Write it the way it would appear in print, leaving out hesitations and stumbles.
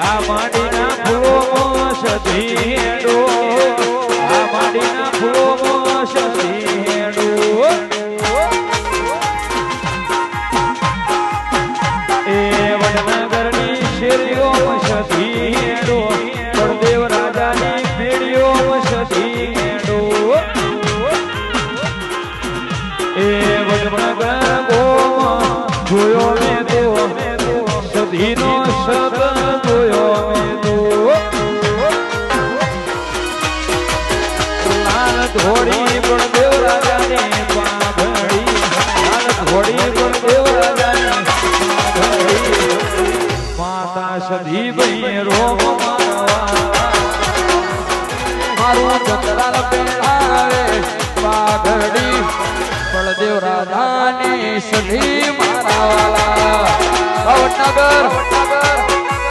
આ માંડીના ફૂલોમાં સધીડો આ માંડીના ફૂલોમાં સધીડો એ વડનગરની શેરીઓમાં સધીડો બળદેવ રાજાની મેળીઓમાં સધીડો એ વડનગર ગોમાં જોયો મેં તો સધીનો શબ્દ જોયો મેં તો લાલ ઘોડી બળદેવ રાજાની પાઘડી લાલ ઘોડી બળદેવ રાજાની પાઘડી માતા સધી ભાઈ રોમ મારું ચંદ્રાલ પહેરાવે પાઘડી બળદેવ રાજાની સધી મારા વાલા ભાવનગર